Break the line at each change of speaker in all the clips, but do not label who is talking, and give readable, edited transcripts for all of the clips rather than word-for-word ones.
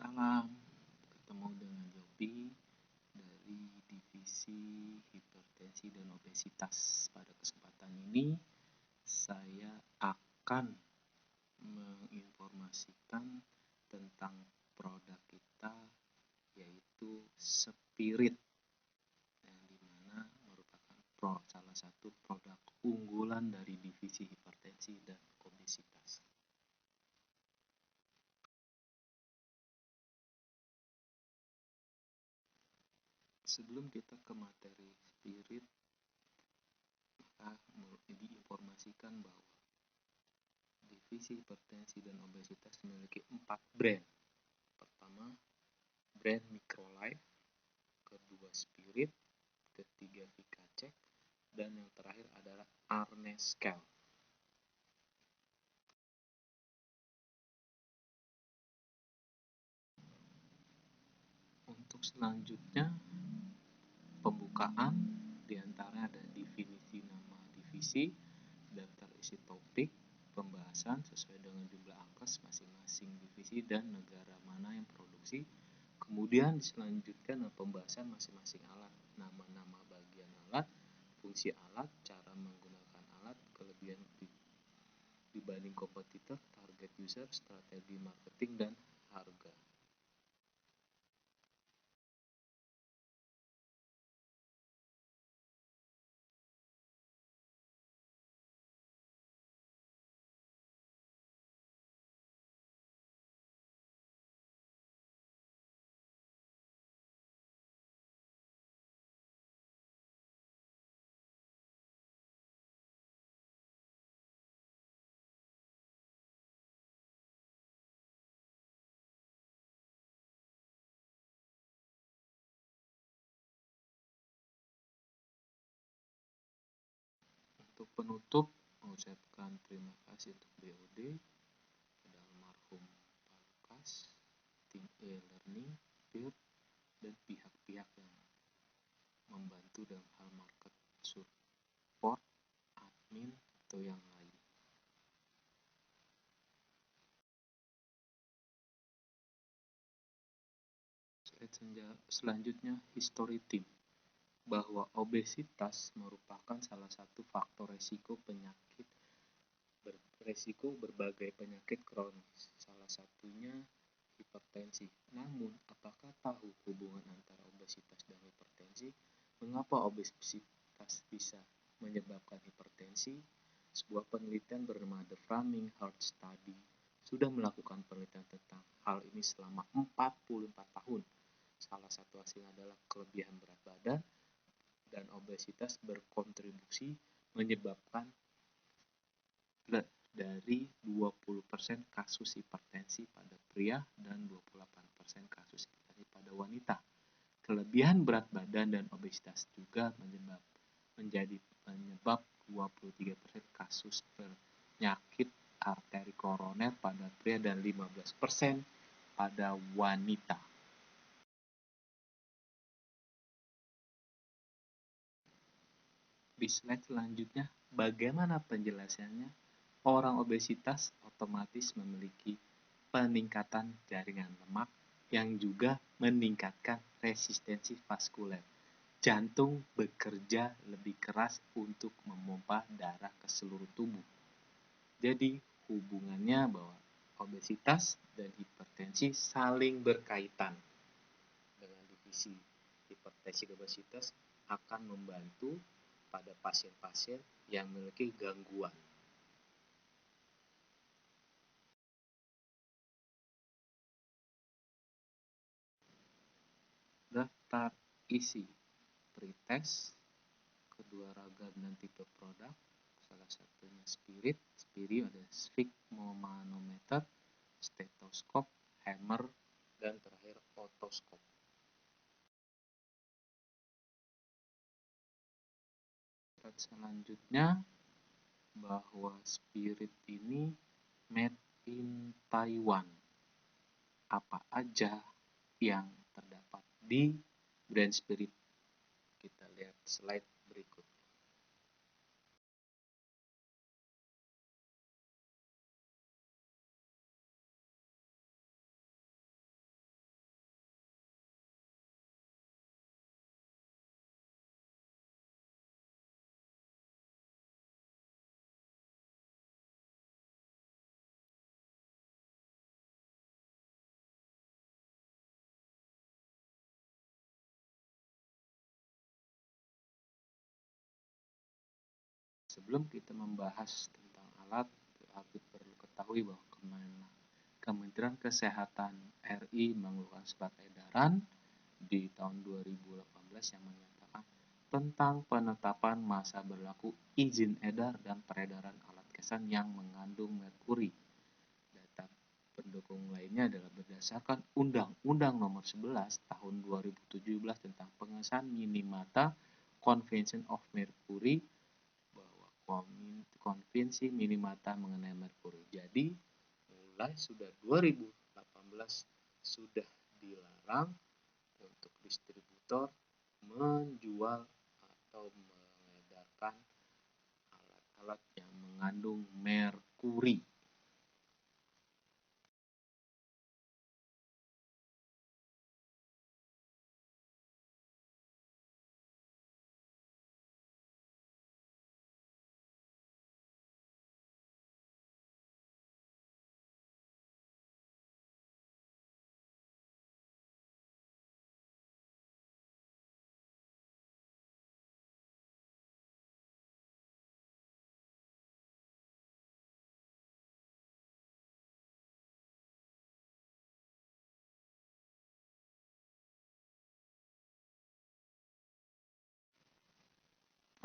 Salam, ketemu dengan Yopi dari Divisi Hipertensi dan Obesitas. Pada kesempatan ini, saya akan menginformasikan tentang produk kita, yaitu Spirit, yang dimana merupakan salah satu produk unggulan dari Divisi Hipertensi dan Obesitas. Sebelum kita ke materi Spirit, maka diinformasikan bahwa Divisi Hipertensi dan Obesitas memiliki 4 brand. Pertama, brand Microlife, kedua Spirit, ketiga Vikacek, dan yang terakhir adalah Arnescal. Untuk selanjutnya, pembukaan diantaranya ada definisi nama divisi, daftar isi topik, pembahasan sesuai dengan jumlah angkas masing-masing divisi dan negara mana yang produksi. Kemudian diselanjutkan pembahasan masing-masing alat, nama-nama bagian alat, fungsi alat, cara menggunakan alat, kelebihan dibanding kompetitor, target user, strategi marketing, dan harga. Untuk penutup, mengucapkan terima kasih untuk BOD, pada almarhum Pak tim e-learning, peer, dan pihak-pihak yang membantu dalam hal market support, admin, atau yang lain. Selanjutnya, history team, bahwa obesitas merupakan salah satu faktor resiko berbagai penyakit kronis, salah satunya hipertensi. Namun, apakah tahu hubungan antara obesitas dan hipertensi? Mengapa obesitas bisa menyebabkan hipertensi? Sebuah penelitian bernama The Framing Heart Study sudah melakukan penelitian tentang hal ini selama 44 tahun. Salah satu hasilnya adalah kelebihan berat badan dan obesitas berkontribusi menyebabkan dari 20% kasus hipertensi pada pria dan 28% kasus hipertensi pada wanita. Kelebihan berat badan dan obesitas juga menjadi penyebab 23% kasus penyakit arteri koroner pada pria dan 15% pada wanita. Di slide selanjutnya, bagaimana penjelasannya? Orang obesitas otomatis memiliki peningkatan jaringan lemak yang juga meningkatkan resistensi vaskuler. Jantung bekerja lebih keras untuk memompa darah ke seluruh tubuh. Jadi, hubungannya bahwa obesitas dan hipertensi saling berkaitan. Dengan divisi hipertensi dan obesitas akan membantu pada pasien-pasien yang memiliki gangguan. Daftar isi pretest, kedua ragam dan tipe produk, salah satunya Spirit, ada sphygmomanometer, stetoskop, hammer, dan terakhir otoskop. Selanjutnya, bahwa Spirit ini made in Taiwan. Apa aja yang terdapat di brand Spirit? Kita lihat slide berikut. Sebelum kita membahas tentang alat, kita perlu ketahui bahwa Kementerian Kesehatan RI mengeluarkan surat edaran di tahun 2018 yang menyatakan tentang penetapan masa berlaku izin edar dan peredaran alat kesan yang mengandung merkuri. Data pendukung lainnya adalah berdasarkan Undang-Undang Nomor 11 Tahun 2017 tentang pengesahan minimata Convention of Mercury, bahwa konvensi minimata mengenai merkuri. Jadi mulai sudah 2018 sudah dilarang untuk distributor menjual atau mengedarkan alat-alat yang mengandung merkuri.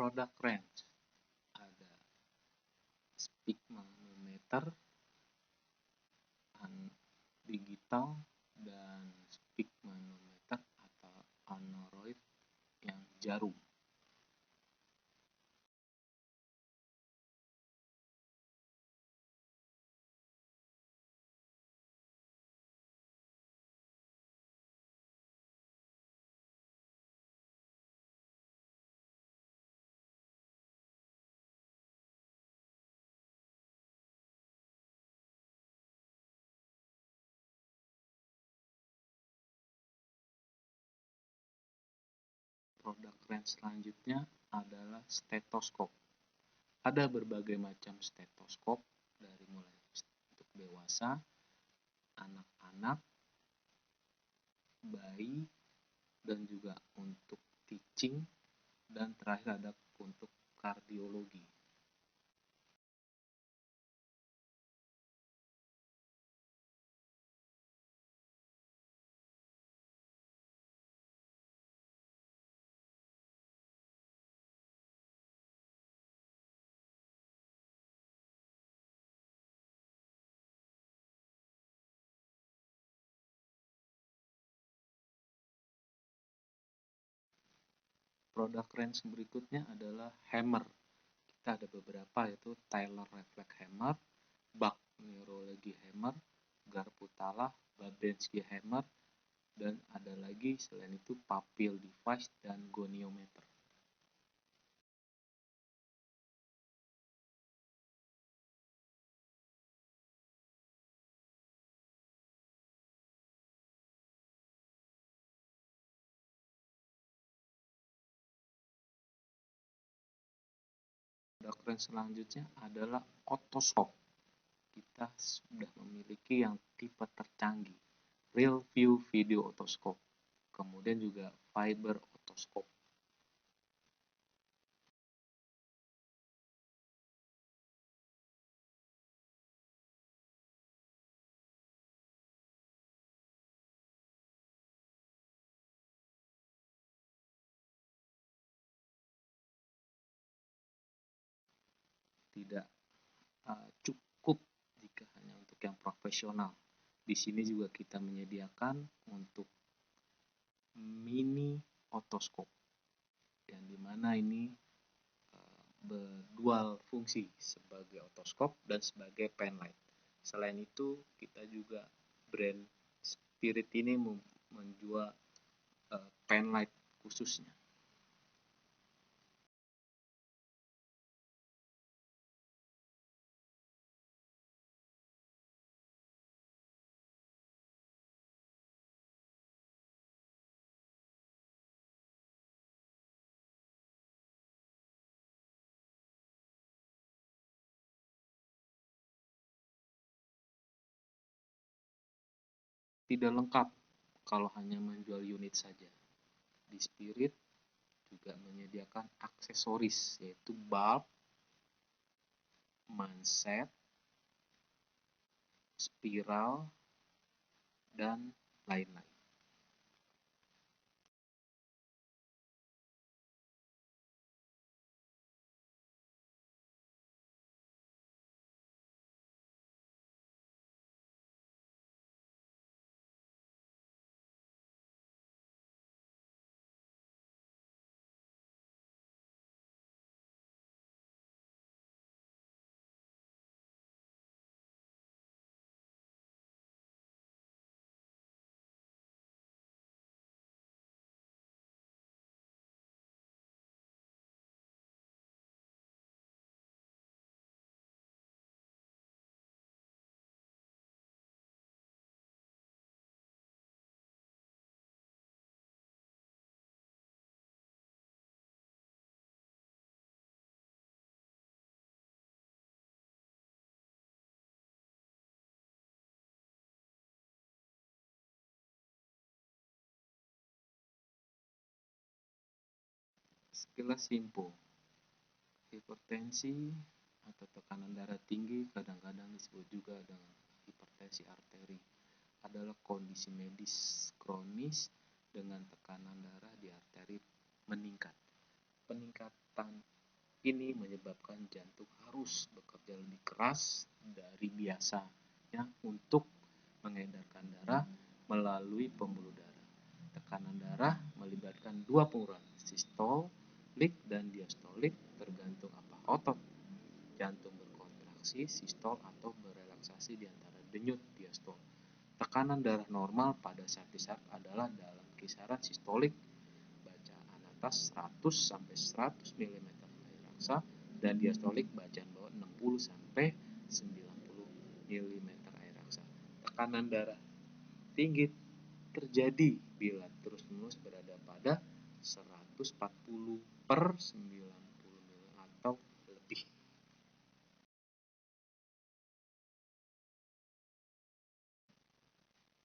Product range ada speak manometer, digital, dan speak manometer atau aneroid yang jarum. Produk range selanjutnya adalah stetoskop. Ada berbagai macam stetoskop, dari mulai untuk dewasa, anak-anak, bayi, dan juga untuk teaching, dan terakhir ada untuk kardiologi. Produk range berikutnya adalah hammer. Kita ada beberapa, yaitu Taylor Reflex Hammer, Bach Neurology Hammer, Garputala, Babensky Hammer, dan ada lagi selain itu Papil Device dan Goniometer. Produk range selanjutnya adalah otoskop. Kita sudah memiliki yang tipe tercanggih, Real View Video Otoscope, kemudian juga Fiber Otoscope. Tidak cukup jika hanya untuk yang profesional. Di sini juga kita menyediakan untuk mini otoskop, yang dimana ini berdual fungsi sebagai otoskop dan sebagai penlight. Selain itu, kita juga brand Spirit ini menjual penlight khususnya. Tidak lengkap kalau hanya menjual unit saja. Di Spirit juga menyediakan aksesoris, yaitu bulb, manset, spiral, dan lain-lain. Sekilas simpel, hipertensi atau tekanan darah tinggi kadang-kadang disebut juga dengan hipertensi arteri, adalah kondisi medis kronis dengan tekanan darah di arteri meningkat. Peningkatan ini menyebabkan jantung harus bekerja lebih keras dari biasanya untuk mengedarkan darah melalui pembuluh darah. Tekanan darah melibatkan dua pengurangan, sistolik dan diastolik, tergantung apa otot jantung berkontraksi, sistol, atau berelaksasi di antara denyut diastol. Tekanan darah normal pada saat adalah dalam kisaran sistolik bacaan atas 100 sampai 100 mm air raksa dan diastolik bacaan bawah 60 sampai 90 mm air raksa. Tekanan darah tinggi terjadi bila terus-menerus berada pada 140 per 90 mm atau lebih.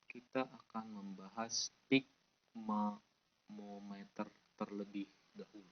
Kita akan membahas sfigmometer terlebih dahulu.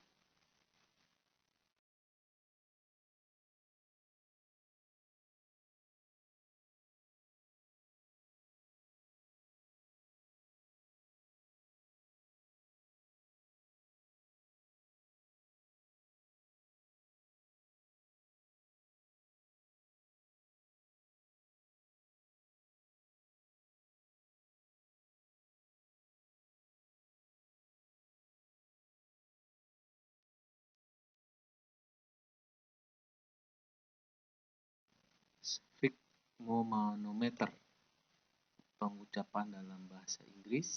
Sfigmomanometer, pengucapan dalam bahasa Inggris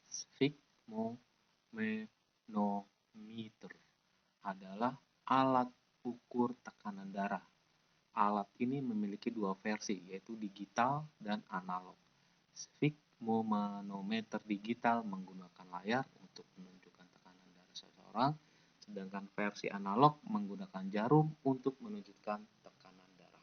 sfigmomanometer, adalah alat ukur tekanan darah. Alat ini memiliki dua versi, yaitu digital dan analog. Sfigmomanometer digital menggunakan layar untuk menunjukkan tekanan darah seseorang, sedangkan versi analog menggunakan jarum untuk menunjukkan tekanan darah.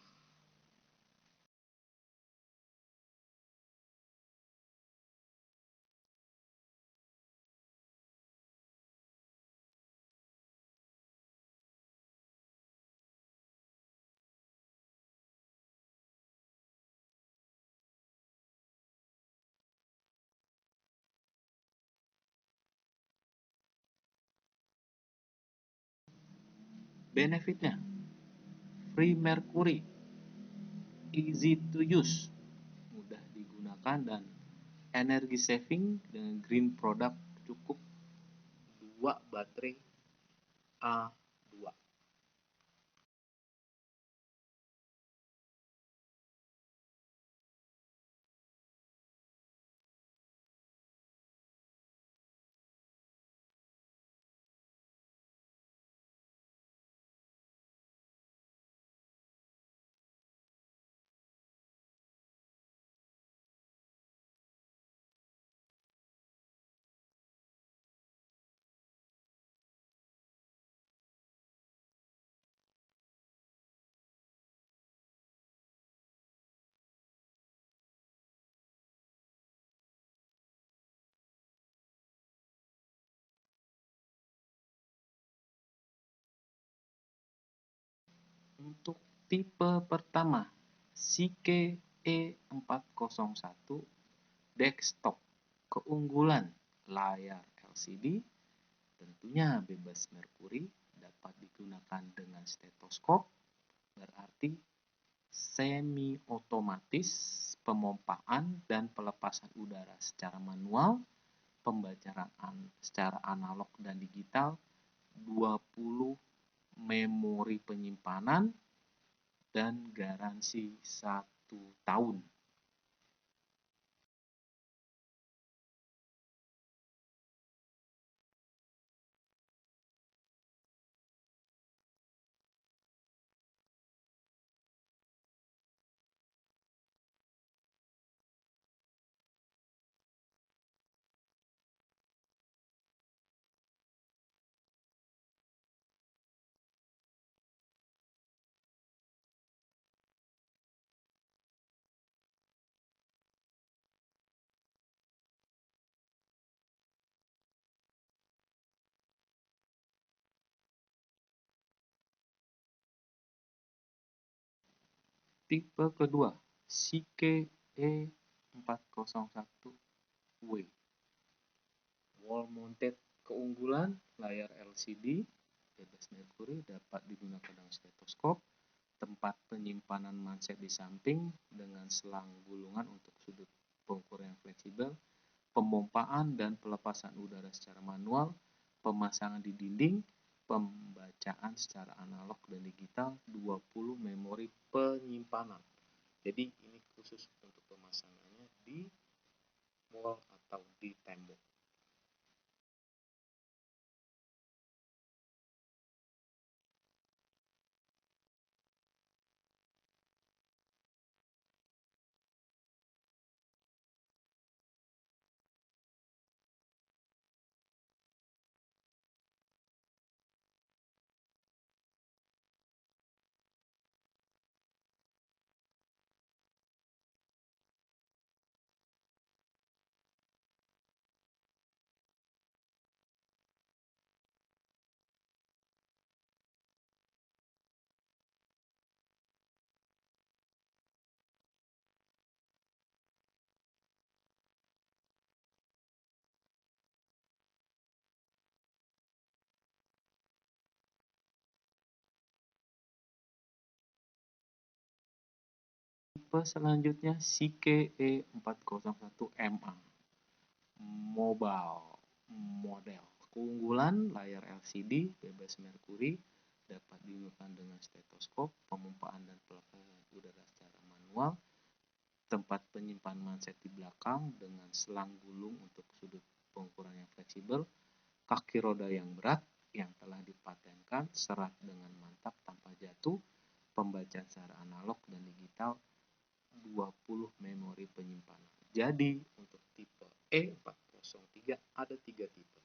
Benefitnya, free mercury, easy to use, mudah digunakan, dan energi saving dengan green product, cukup 2 baterai A2. Untuk Tipe pertama, Psyche E401 desktop. Keunggulan layar LCD, tentunya bebas merkuri, dapat digunakan dengan stetoskop, berarti semi otomatis, pemompaan dan pelepasan udara secara manual, pembacaan secara analog dan digital, 20 memori penyimpanan, dan garansi 1 tahun. Tipe kedua, Psyche E401W. Wall mounted. Keunggulan layar LCD, bebas merkuri, dapat digunakan dengan stetoskop, tempat penyimpanan manset di samping dengan selang gulungan untuk sudut pengukuran yang fleksibel, pemompaan dan pelepasan udara secara manual, pemasangan di dinding, pembacaan secara analog dan digital, 20 memori penyimpanan. Jadi ini khusus untuk pemasangannya di wall atau di tembok. Tipe selanjutnya Psyche E401MA Mobile model. Keunggulan layar LCD, bebas merkuri, dapat digunakan dengan stetoskop, pemompaan dan pelepasan udara secara manual, tempat penyimpan manset di belakang dengan selang gulung untuk sudut pengukuran yang fleksibel, kaki roda yang berat yang telah dipatenkan, serat dengan mantap tanpa jatuh, pembacaan secara analog dan digital, 20 memori penyimpanan. Jadi untuk tipe E403 ada 3 tipe.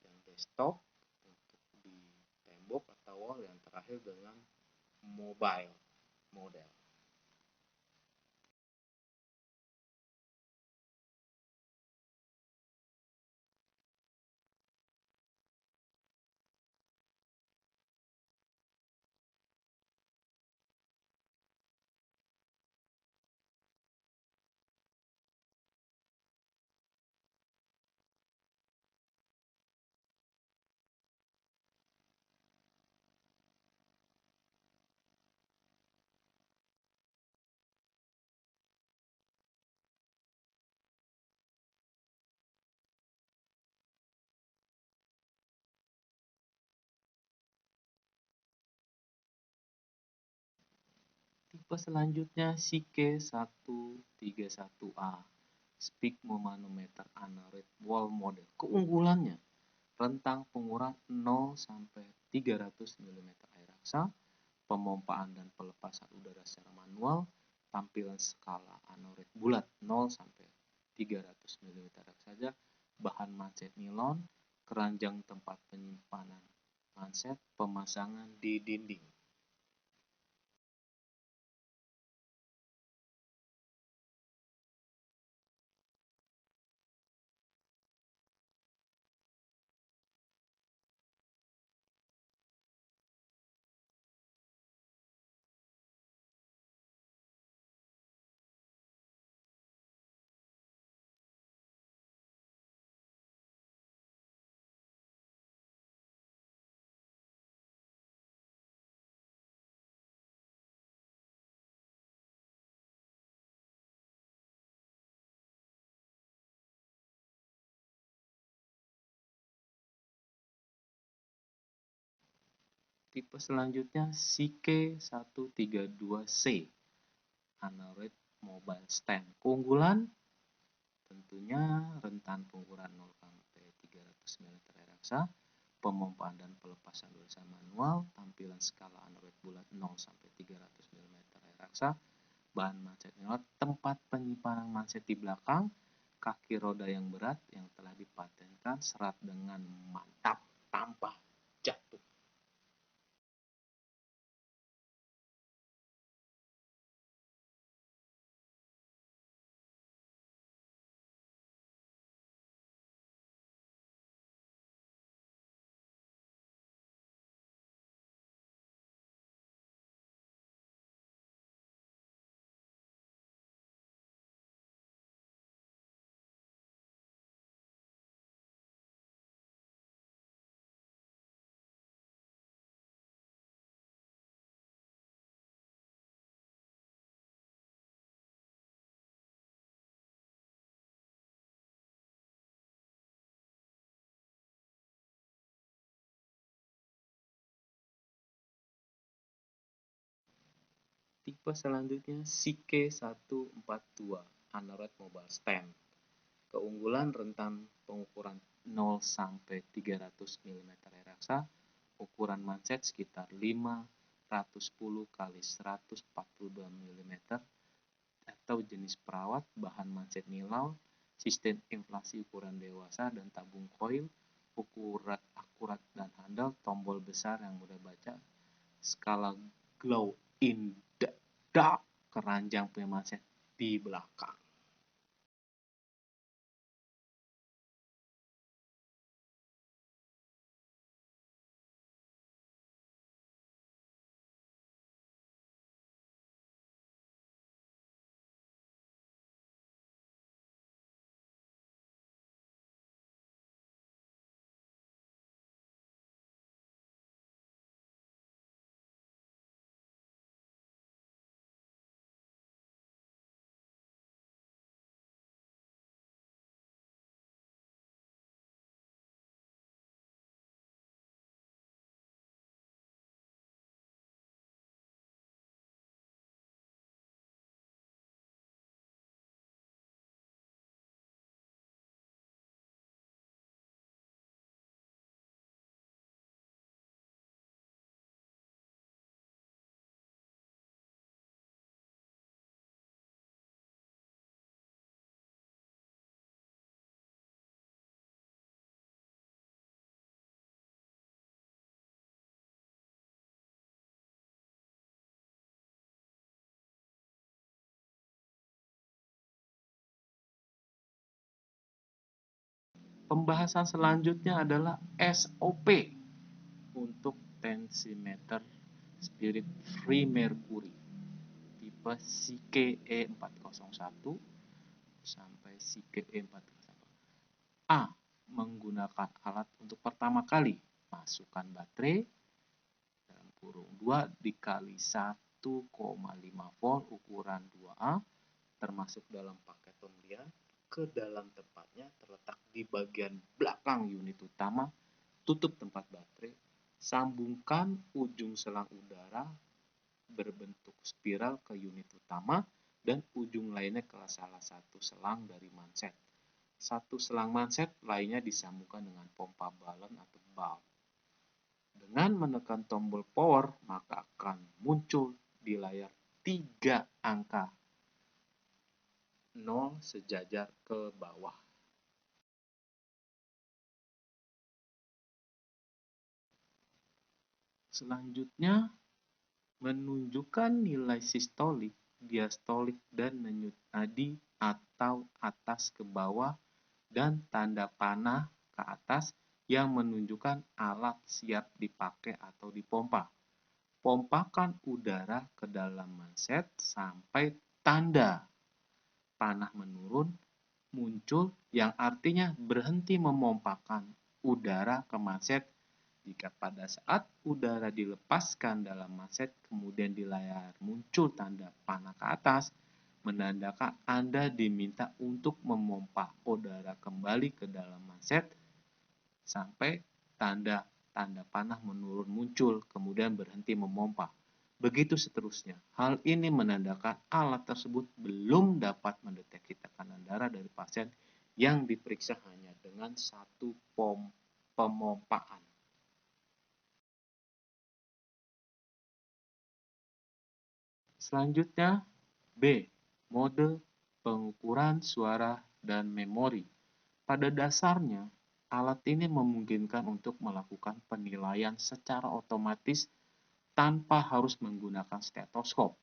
Yang desktop untuk di tembok atau wall, yang terakhir dengan mobile model. Tipe selanjutnya Psyche 131A Sphygmomanometer Anorex Wall Model. Keunggulannya, rentang penguras 0 sampai 300 mm air raksa, pemompaan dan pelepasan udara secara manual, tampilan skala anorex bulat 0 sampai 300 mm saja, bahan manset nilon, keranjang tempat penyimpanan manset, pemasangan di dinding. Tipe selanjutnya CK132C, Android Mobile Stand. Keunggulan tentunya rentan pengukuran 0 sampai 300 mm air raksa, pemompaan dan pelepasan dosa manual, tampilan skala Android bulat 0 sampai 300 mm air raksa, bahan manset nilai, tempat penyimpanan manset di belakang, kaki roda yang berat yang telah dipatenkan, serat dengan mantap tanpa jatuh. Tipe selanjutnya CK142, Android Mobile Stand. Keunggulan rentan pengukuran 0 sampai 300 mm air raksa, ukuran manset sekitar 510 x 142 mm atau jenis perawat, bahan manset nilau, sistem inflasi ukuran dewasa dan tabung koil, ukuran akurat dan handal, tombol besar yang mudah baca, skala glow in the dark, keranjang pemanset di belakang. Pembahasan selanjutnya adalah SOP untuk tensimeter spirit free mercury tipe CKE401 sampai CKE401. A. Menggunakan alat untuk pertama kali, masukkan baterai dalam kurung 2 dikali 1,5 volt ukuran 2A termasuk dalam paket pembelian ke dalam tempatnya terletak di bagian belakang unit utama, tutup tempat baterai, sambungkan ujung selang udara berbentuk spiral ke unit utama dan ujung lainnya ke salah satu selang dari manset. Satu selang manset lainnya disambungkan dengan pompa balon atau valve. Dengan menekan tombol power, maka akan muncul di layar 3 angka 0 sejajar ke bawah. Selanjutnya, menunjukkan nilai sistolik, diastolik, dan denyut nadi atau atas ke bawah dan tanda panah ke atas yang menunjukkan alat siap dipakai atau dipompa. Pompakan udara ke dalam manset sampai tanda panah menurun muncul yang artinya berhenti memompakan udara ke manset. Jika pada saat udara dilepaskan dalam manset kemudian di layar muncul tanda panah ke atas, menandakan Anda diminta untuk memompa udara kembali ke dalam manset sampai tanda tanda panah menurun muncul, kemudian berhenti memompa. Begitu seterusnya. Hal ini menandakan alat tersebut belum dapat mendeteksi tekanan darah dari pasien yang diperiksa hanya dengan satu pemompaan. Selanjutnya, B. Mode pengukuran suara dan memori. Pada dasarnya, alat ini memungkinkan untuk melakukan penilaian secara otomatis tanpa harus menggunakan stetoskop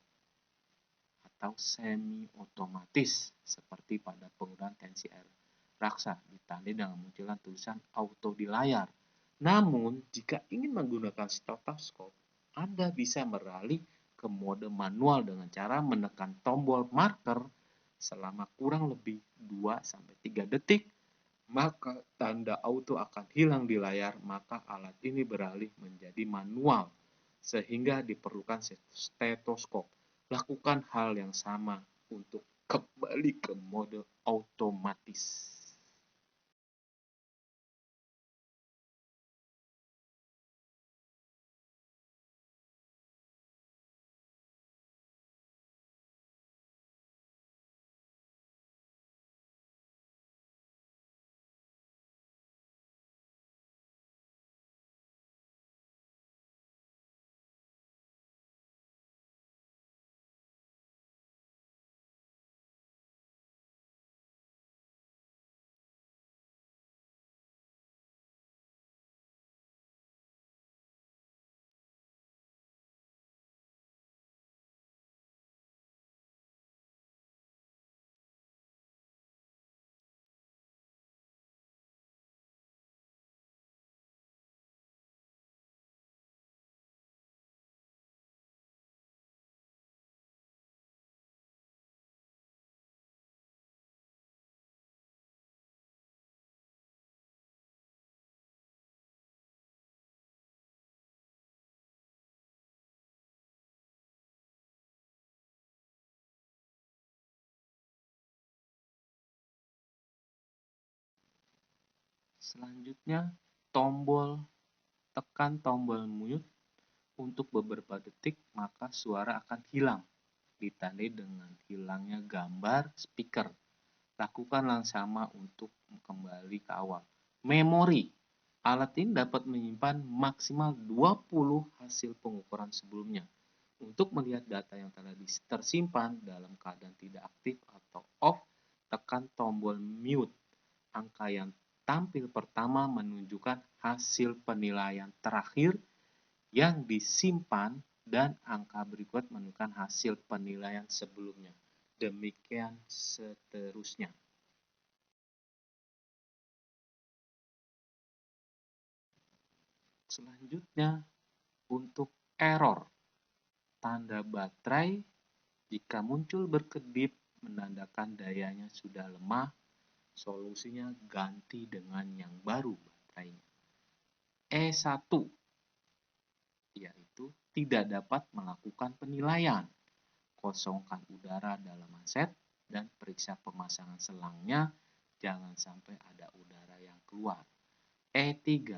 atau semi-otomatis seperti pada penggunaan tensi air raksa ditandai dengan munculan tulisan auto di layar. Namun, jika ingin menggunakan stetoskop, Anda bisa beralih ke mode manual dengan cara menekan tombol marker selama kurang lebih 2-3 detik, maka tanda auto akan hilang di layar, maka alat ini beralih menjadi manual sehingga diperlukan stetoskop. Lakukan hal yang sama untuk kembali ke mode otomatis. Selanjutnya, tekan tombol mute untuk beberapa detik, maka suara akan hilang, ditandai dengan hilangnya gambar speaker. Lakukan yang sama untuk kembali ke awal. Memori. Alat ini dapat menyimpan maksimal 20 hasil pengukuran sebelumnya. Untuk melihat data yang telah tersimpan dalam keadaan tidak aktif atau off, tekan tombol mute. Angka yang tampil pertama menunjukkan hasil penilaian terakhir yang disimpan dan angka berikut menunjukkan hasil penilaian sebelumnya. Demikian seterusnya. Selanjutnya, untuk error, tanda baterai jika muncul berkedip menandakan dayanya sudah lemah, solusinya ganti dengan yang baru baterainya. E1, yaitu tidak dapat melakukan penilaian. Kosongkan udara dalam manset dan periksa pemasangan selangnya, jangan sampai ada udara yang keluar. E3,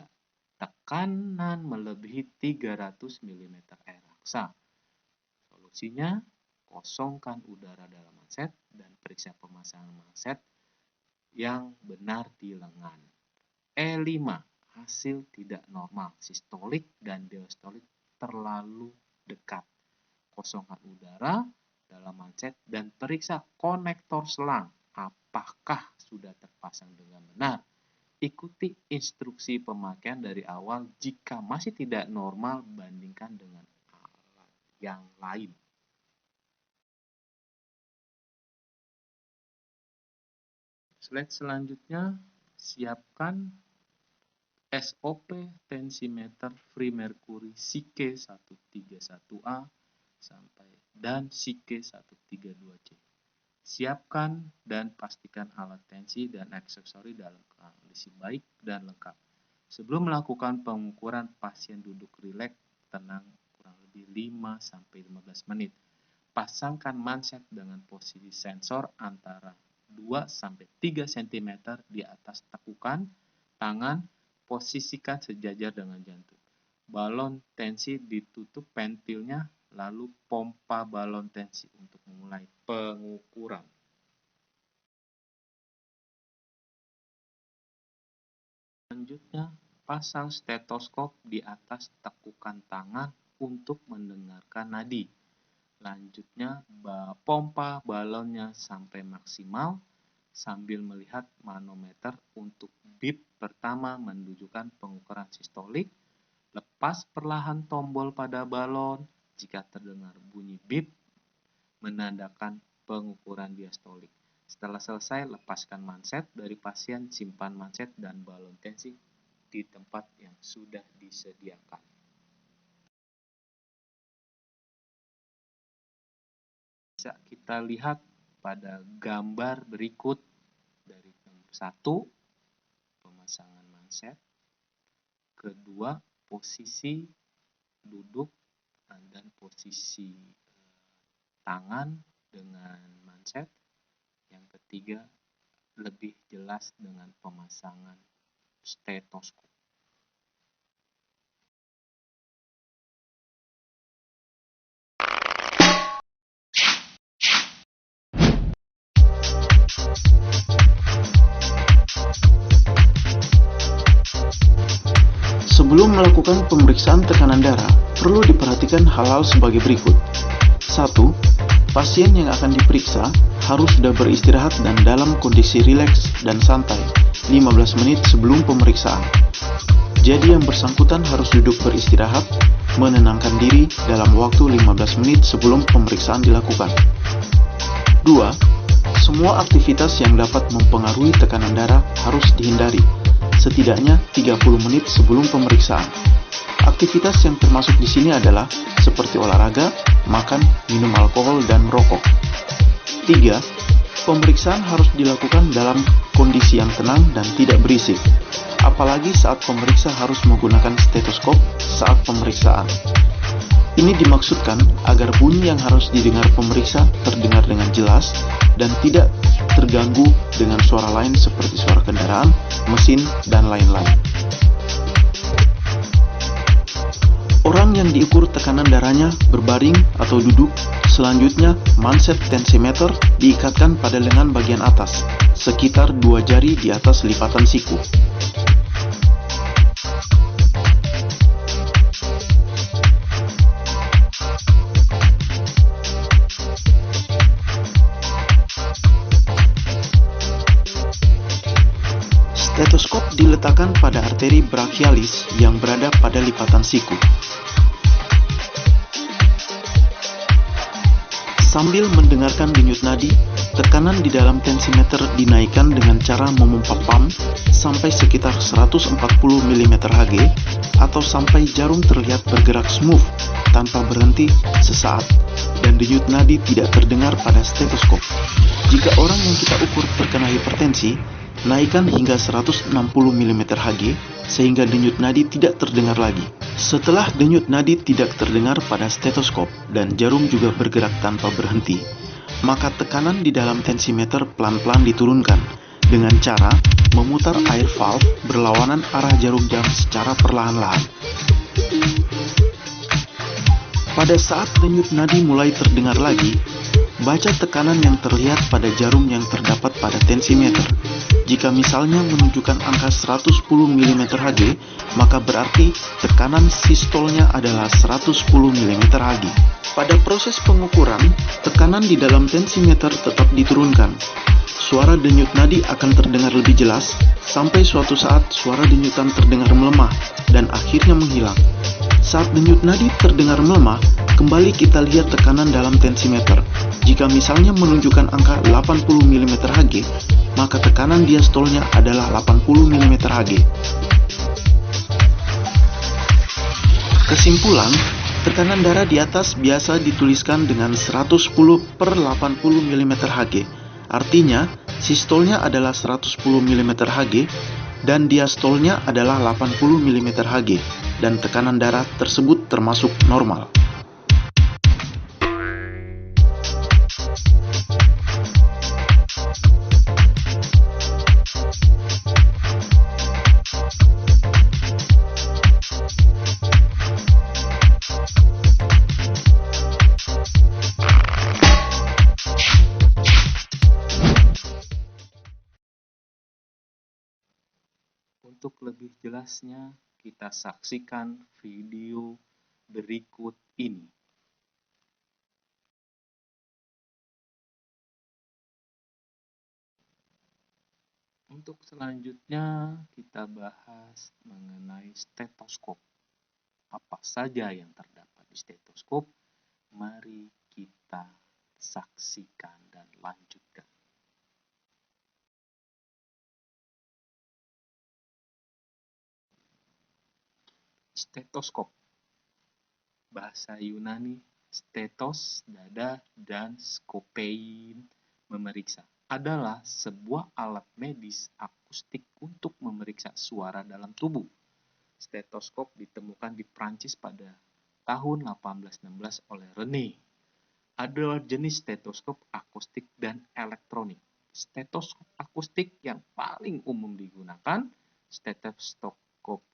tekanan melebihi 300 mm air raksa. Solusinya, kosongkan udara dalam manset dan periksa pemasangan manset yang benar di lengan. E5, hasil tidak normal, sistolik dan diastolik terlalu dekat. Kosongkan udara dalam manset dan periksa konektor selang apakah sudah terpasang dengan benar. Ikuti instruksi pemakaian dari awal. Jika masih tidak normal, bandingkan dengan alat yang lain. Slide selanjutnya, siapkan SOP tensimeter free mercury Sike 131A dan Sike 132C. Siapkan dan pastikan alat tensi dan aksesori dalam kondisi baik dan lengkap. Sebelum melakukan pengukuran, pasien duduk rileks, tenang kurang lebih 5-15 menit. Pasangkan manset dengan posisi sensor antara 2-3 cm di atas tekukan tangan. posisikan sejajar dengan jantung. Balon tensi ditutup ventilnya, lalu pompa balon tensi untuk memulai pengukuran. Selanjutnya, pasang stetoskop di atas tekukan tangan untuk mendengarkan nadi. Lanjutnya, pompa balonnya sampai maksimal sambil melihat manometer untuk beep pertama menunjukkan pengukuran sistolik. Lepas perlahan tombol pada balon jika terdengar bunyi beep menandakan pengukuran diastolik. Setelah selesai, lepaskan manset dari pasien, simpan manset dan balon tensi di tempat yang sudah disediakan. Bisa kita lihat pada gambar berikut dari nomor 1, pemasangan manset. Kedua, posisi duduk dan posisi tangan dengan manset. Yang ketiga, lebih jelas dengan pemasangan stetoskop.
Sebelum melakukan pemeriksaan tekanan darah, perlu diperhatikan hal-hal sebagai berikut. 1. Pasien yang akan diperiksa harus sudah beristirahat dan dalam kondisi rileks dan santai 15 menit sebelum pemeriksaan. Jadi yang bersangkutan harus duduk beristirahat, menenangkan diri dalam waktu 15 menit sebelum pemeriksaan dilakukan. 2. Semua aktivitas yang dapat mempengaruhi tekanan darah harus dihindari, setidaknya 30 menit sebelum pemeriksaan. Aktivitas yang termasuk di sini adalah seperti olahraga, makan, minum alkohol, dan merokok. 3. Pemeriksaan harus dilakukan dalam kondisi yang tenang dan tidak berisik, apalagi saat pemeriksa harus menggunakan stetoskop saat pemeriksaan. Ini dimaksudkan agar bunyi yang harus didengar pemeriksa terdengar dengan jelas dan tidak terganggu dengan suara lain seperti suara kendaraan, mesin, dan lain-lain. Orang yang diukur tekanan darahnya berbaring atau duduk, selanjutnya manset tensimeter diikatkan pada lengan bagian atas, sekitar 2 jari di atas lipatan siku. Stetoskop diletakkan pada arteri brachialis yang berada pada lipatan siku. Sambil mendengarkan denyut nadi, tekanan di dalam tensimeter dinaikkan dengan cara memompa pump sampai sekitar 140 mm Hg atau sampai jarum terlihat bergerak smooth tanpa berhenti sesaat dan denyut nadi tidak terdengar pada stetoskop. Jika orang yang kita ukur terkena hipertensi, naikkan hingga 160 mm Hg sehingga denyut nadi tidak terdengar lagi. Setelah denyut nadi tidak terdengar pada stetoskop dan jarum juga bergerak tanpa berhenti, maka tekanan di dalam tensimeter pelan-pelan diturunkan dengan cara memutar air valve berlawanan arah jarum jam secara perlahan-lahan. Pada saat denyut nadi mulai terdengar lagi, baca tekanan yang terlihat pada jarum yang terdapat pada tensimeter. Jika misalnya menunjukkan angka 110 mm Hg, maka berarti tekanan sistolnya adalah 110 mm Hg. Pada proses pengukuran, tekanan di dalam tensimeter tetap diturunkan. Suara denyut nadi akan terdengar lebih jelas, sampai suatu saat suara denyutan terdengar melemah, dan akhirnya menghilang. Saat denyut nadi terdengar melemah, kembali kita lihat tekanan dalam tensimeter. Jika misalnya menunjukkan angka 80 mm Hg, maka tekanan diastolnya adalah 80 mm Hg. Kesimpulan, tekanan darah di atas biasa dituliskan dengan 110/80 mm Hg. Artinya, sistolnya adalah 110 mm Hg dan diastolnya adalah 80 mm Hg, dan tekanan darah tersebut termasuk normal.
Untuk lebih jelasnya, kita saksikan video berikut ini. Untuk selanjutnya, kita bahas mengenai stetoskop. Apa saja yang terdapat di stetoskop? Mari kita saksikan dan lanjutkan. Stetoskop. Bahasa Yunani, stetos, dada, dan skopein, memeriksa, adalah sebuah alat medis akustik untuk memeriksa suara dalam tubuh. Stetoskop ditemukan di Prancis pada tahun 1816 oleh Rene. Ada jenis stetoskop akustik dan elektronik. Stetoskop akustik yang paling umum digunakan, stetoskop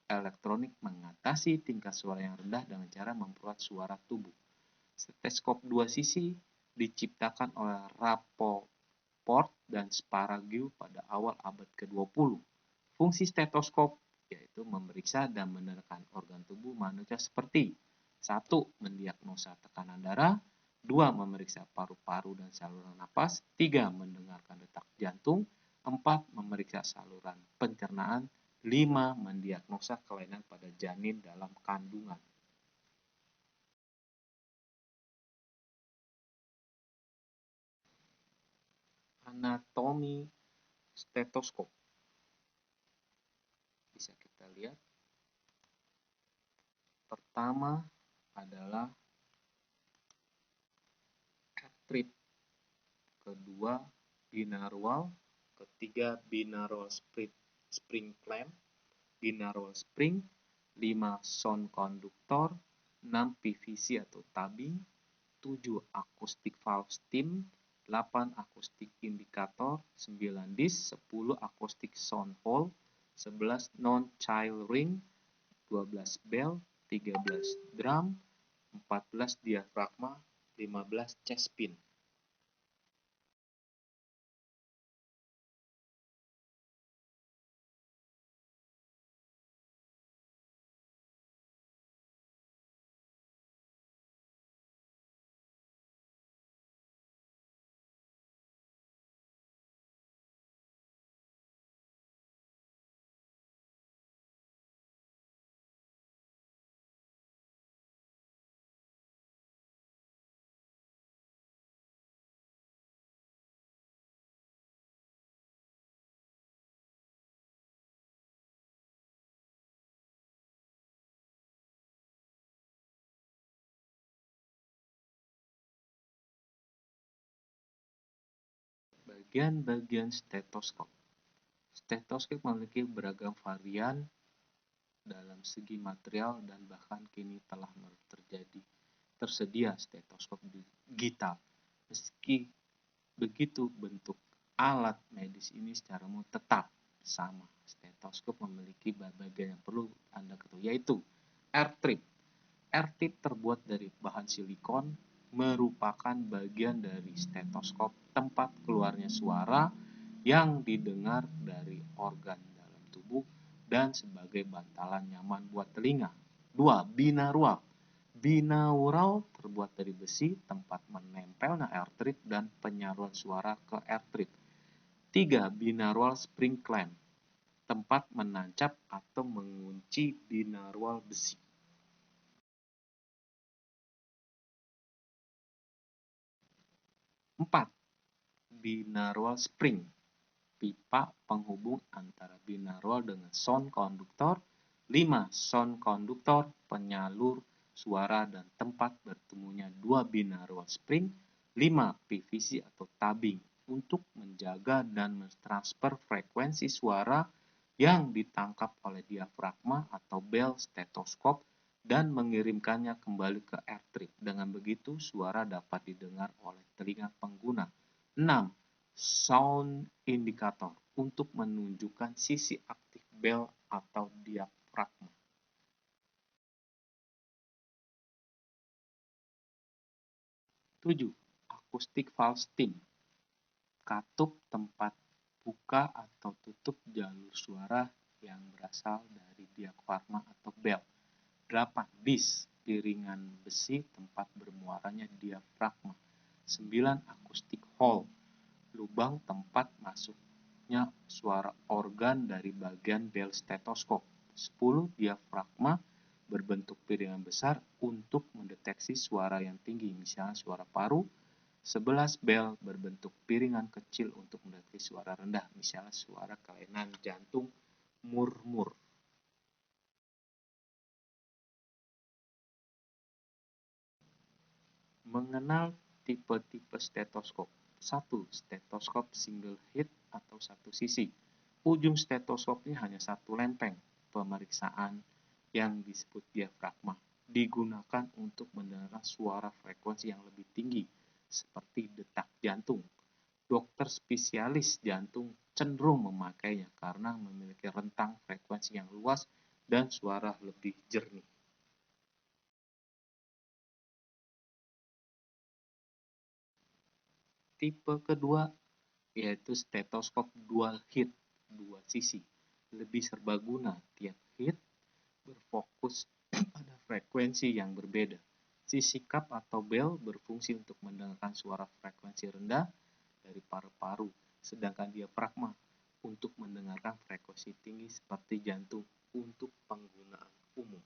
elektronik mengatasi tingkat suara yang rendah dengan cara memperkuat suara tubuh. Stetoskop dua sisi diciptakan oleh Rappaport dan Sprague pada awal abad ke-20. Fungsi stetoskop yaitu memeriksa dan menerangkan organ tubuh manusia seperti 1. Mendiagnosa tekanan darah, 2. Memeriksa paru-paru dan saluran napas, 3. Mendengarkan detak jantung, 4. Memeriksa saluran pencernaan, 5. Mendiagnosa kelainan pada janin dalam kandungan. Anatomi stetoskop. Bisa kita lihat. Pertama adalah artrit, kedua binaural, ketiga binaural spring clamp, binaural spring, 5 sound conductor, 6 PVC atau tabing, 7 acoustic valve stem, 8 acoustic indicator, 9 disc, 10 acoustic sound hole, 11 non-child ring, 12 bell, 13 drum, 14 diafragma, 15 chest pin. Bagian-bagian stetoskop. Stetoskop memiliki beragam varian dalam segi material dan bahkan kini telah tersedia stetoskop digital. Meski begitu, bentuk alat medis ini secara umum tetap sama. Stetoskop memiliki bagian yang perlu Anda ketahui, yaitu air trip. Air trip terbuat dari bahan silikon, merupakan bagian dari stetoskop tempat keluarnya suara yang didengar dari organ dalam tubuh dan sebagai bantalan nyaman buat telinga. 2. Binaural. Binaural terbuat dari besi, tempat menempelnya air trip dan penyaluran suara ke air trip. 3. Binaural spring clamp, tempat menancap atau mengunci binaural besi. 4. Binaural spring, pipa penghubung antara binaural dengan sound conductor. 5. Sound conductor, penyalur suara dan tempat bertemunya dua binaural spring. 5. PVC atau tabing, untuk menjaga dan mentransfer frekuensi suara yang ditangkap oleh diafragma atau bell stetoskop dan mengirimkannya kembali ke air trip. Dengan begitu, suara dapat didengar oleh telinga pengguna. 6. Sound indicator, untuk menunjukkan sisi aktif bell atau diafragma. 7. Acoustic valve stem, katup tempat buka atau tutup jalur suara yang berasal dari diafragma atau bel. 8. Disc, piringan besi tempat bermuaranya diafragma. 9. Acoustic hole, lubang tempat masuknya suara organ dari bagian bel stetoskop. 10. Diafragma berbentuk piringan besar untuk mendeteksi suara yang tinggi, misalnya suara paru. 11. Bel berbentuk piringan kecil untuk mendeteksi suara rendah, misalnya suara kelainan jantung murmur. Mengenal tipe-tipe stetoskop. 1. Stetoskop single head atau satu sisi. Ujung stetoskopnya hanya satu lempeng. Pemeriksaan yang disebut diafragma digunakan untuk mendengar suara frekuensi yang lebih tinggi, seperti detak jantung. Dokter spesialis jantung cenderung memakainya karena memiliki rentang frekuensi yang luas dan suara lebih jernih. Tipe kedua yaitu stetoskop dual head, dua sisi, lebih serbaguna. Tiap head berfokus pada frekuensi yang berbeda. Sisi cup atau bel berfungsi untuk mendengarkan suara frekuensi rendah dari paru-paru, sedangkan diafragma untuk mendengarkan frekuensi tinggi seperti jantung untuk penggunaan umum.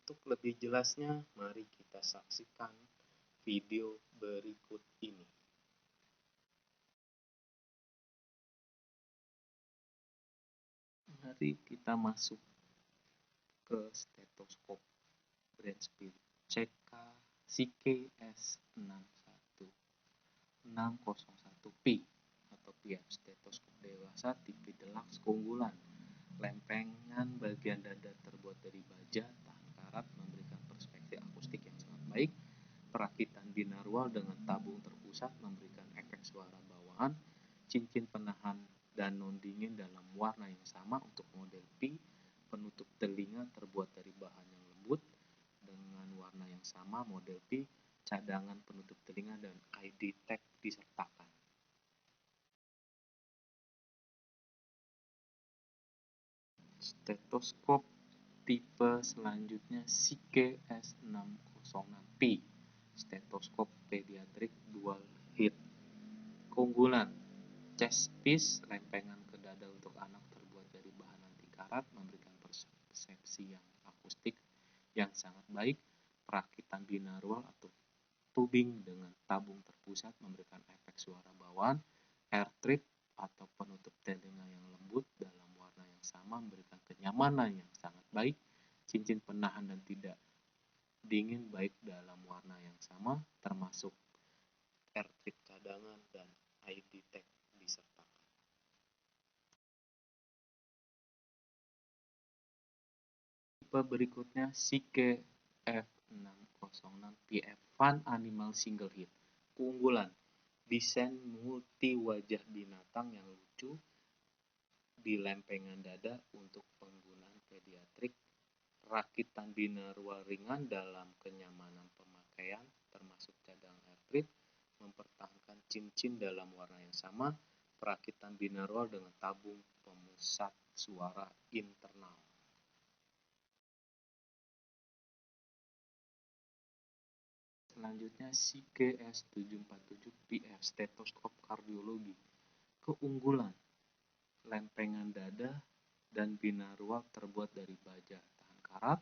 Untuk lebih jelasnya, mari kita saksikan video berikut ini. Mari kita masuk ke stetoskop Bransfield CKS61601P atau PIAP, stetoskop dewasa tipe deluxe keunggulan. Lempengan bagian dada terbuat dari baja tahan karat, memberikan perspektif akustik yang sangat baik. Perakitan binaural dengan tabung terpusat memberikan efek suara bawaan, cincin penahan dan non-dingin dalam warna yang sama untuk model P. Penutup telinga terbuat dari bahan yang lembut dengan warna yang sama model P. Cadangan penutup telinga dan ID tag disertakan. Stetoskop tipe selanjutnya Sike S606P, stetoskop pediatrik dual head. Keunggulan: chest piece, lempengan ke dada untuk anak terbuat dari bahan anti karat, memberikan persepsi yang akustik yang sangat baik. Perakitan binaural atau tubing dengan tabung terpusat memberikan efek suara bawaan. Air trip atau penutup telinga yang lembut dalam warna yang sama memberikan kenyamanan yang sangat baik. Cincin penahan dan tidak dingin baik dalam warna yang sama, termasuk air trip cadangan dan ID tag disertakan. Tipe berikutnya Sike F606PF Fun Animal Single Head. Keunggulan: desain multi wajah binatang yang lucu di lempengan dada untuk penggunaan pediatrik. Rakitan binaural ringan dalam kenyamanan pemakaian, termasuk cadangan air trip, mempertahankan cincin dalam warna yang sama. Perakitan binaural dengan tabung pemusat suara internal. Selanjutnya Sike S747PF stetoskop kardiologi. Keunggulan: lempengan dada dan binaural terbuat dari baja tahan karat.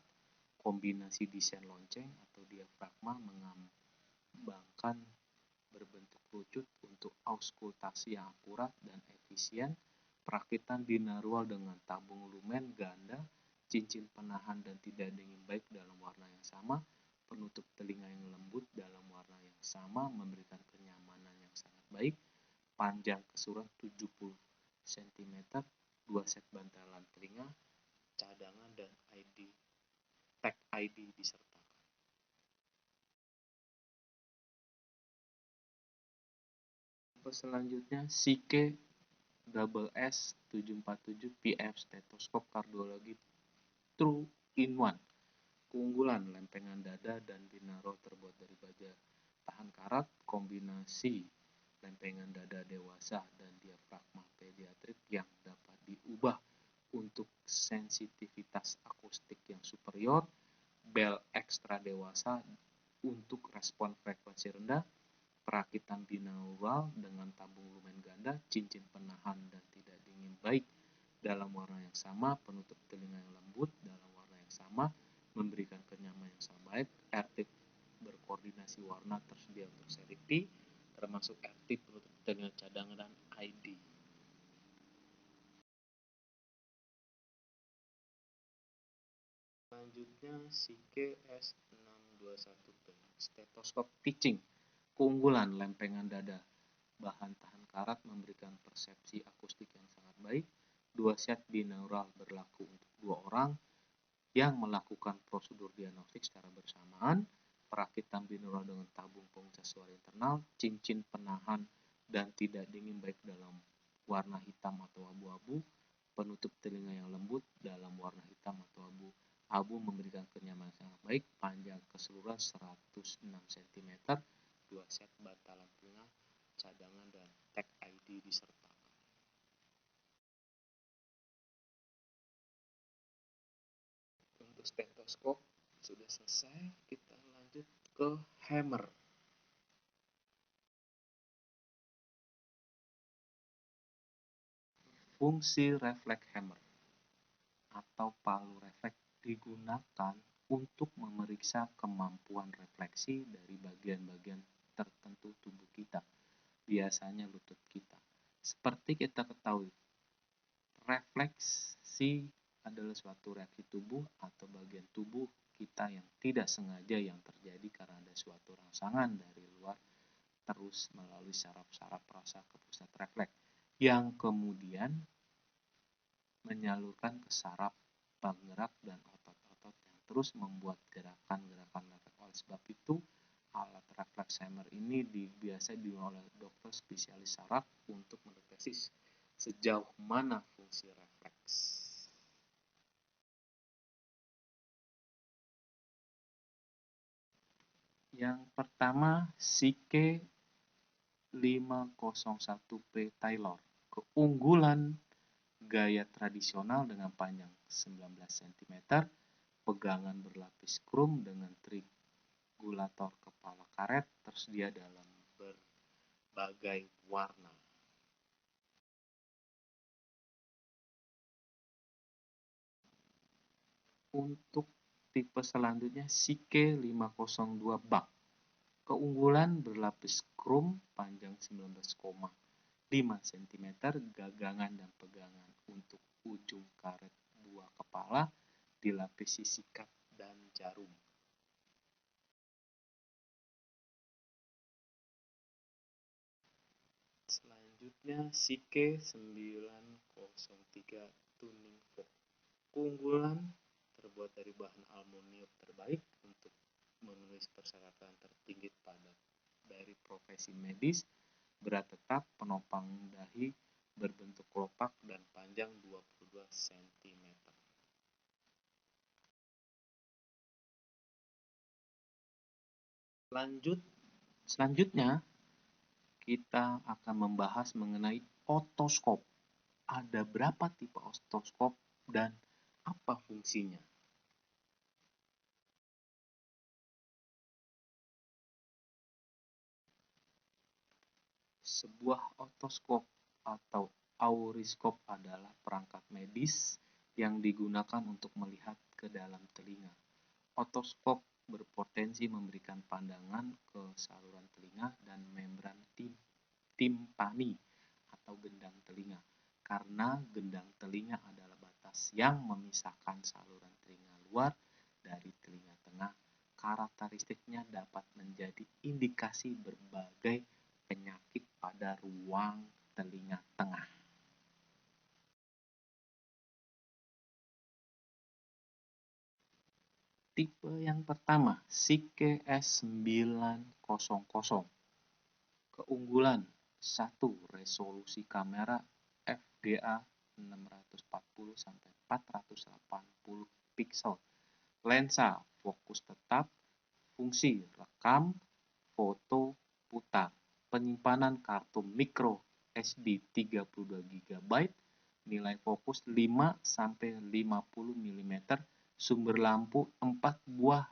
Kombinasi desain lonceng atau diafragma mengembangkan berbentuk kerucut untuk auskultasi yang akurat dan efisien. Perakitan binaural dengan tabung lumen ganda, cincin penahan dan tidak dingin baik dalam warna yang sama. Penutup telinga yang lembut dalam warna yang sama memberikan kenyamanan yang sangat baik. Panjang keseluruhan 70 cm, 2 set bantalan telinga, cadangan dan tag ID disertakan. Selanjutnya Sike S747PF stetoskop kardiologi True in One. Keunggulan: lempengan dada dan binaural terbuat dari baja tahan karat. Kombinasi lempengan dada dewasa dan diafragma pediatrik yang dapat diubah untuk sensitivitas akustik yang superior. Bel ekstra dewasa untuk respon frekuensi rendah. Perakitan binaural dengan tabung lumen ganda, cincin penahan dan tidak dingin baik dalam warna yang sama. Penutup telinga yang lembut dalam warna yang sama memberikan kenyamanan yang sangat baik. Airtip berkoordinasi warna tersedia untuk seri P, termasuk airtip penutup telinga cadangan dan ID. Selanjutnya Sike S621P stetoskop pitching. Keunggulan: lempengan dada bahan tahan karat memberikan persepsi akustik yang sangat baik. 2 set binaural berlaku untuk 2 orang yang melakukan prosedur diagnostik secara bersamaan. Perakitan binaural dengan tabung pemusat suara internal, cincin penahan dan tidak dingin baik dalam warna hitam atau abu-abu. Penutup telinga yang lembut dalam warna hitam atau abu-abu memberikan kenyamanan sangat baik. Panjang keseluruhan 106 cm, 2 set bantalan telinga, cadangan dan tag ID disertakan. Untuk stetoskop sudah selesai, kita lanjut ke hammer. Fungsi refleks hammer atau palu refleks digunakan untuk memeriksa kemampuan refleksi dari bagian-bagian tertentu tubuh kita, biasanya lutut kita. Seperti kita ketahui, refleksi adalah suatu reaksi tubuh atau bagian tubuh kita yang tidak sengaja yang terjadi karena ada suatu rangsangan dari luar terus melalui saraf-saraf rasa ke pusat refleks yang kemudian menyalurkan ke saraf penggerak dan otot-otot yang terus membuat gerakan-gerakan refleks. Oleh sebab itu, alat Alzheimer ini biasa digunakan oleh dokter spesialis saraf untuk mendeteksi sejauh mana fungsi refleks. Yang pertama, Psyche 501P Taylor. Keunggulan gaya tradisional dengan panjang 19 cm, pegangan berlapis krum dengan regulator kepala karet tersedia dalam berbagai warna. Untuk tipe selanjutnya, Psyche 502 Bach. Keunggulan berlapis krum panjang 19,5 cm, gagangan dan pegangan untuk ujung karet buah kepala dilapisi sikat dan jarum. Selanjutnya, Psyche 903 Tuning Fork. Keunggulan terbuat dari bahan aluminium terbaik untuk memenuhi persyaratan tertinggi dari profesi medis, berat tetap, penopang dahi berbentuk kelopak dan panjang 22 cm. Selanjutnya, kita akan membahas mengenai otoskop. Ada berapa tipe otoskop dan apa fungsinya? Sebuah otoskop atau auriskop adalah perangkat medis yang digunakan untuk melihat ke dalam telinga. Otoskop berpotensi memberikan pandangan ke saluran telinga dan membran timpani atau gendang telinga, karena gendang telinga adalah batas yang memisahkan saluran telinga luar dari telinga tengah. Karakteristiknya dapat menjadi indikasi berbagai penyakit pada ruang telinga tengah. Tipe yang pertama, Psyche S900. Keunggulan 1. Resolusi kamera FGA 640-480 pixel. Lensa fokus tetap, fungsi rekam, foto, putar. Penyimpanan kartu micro SD 32 GB, nilai fokus 5-50 mm, sumber lampu 4 buah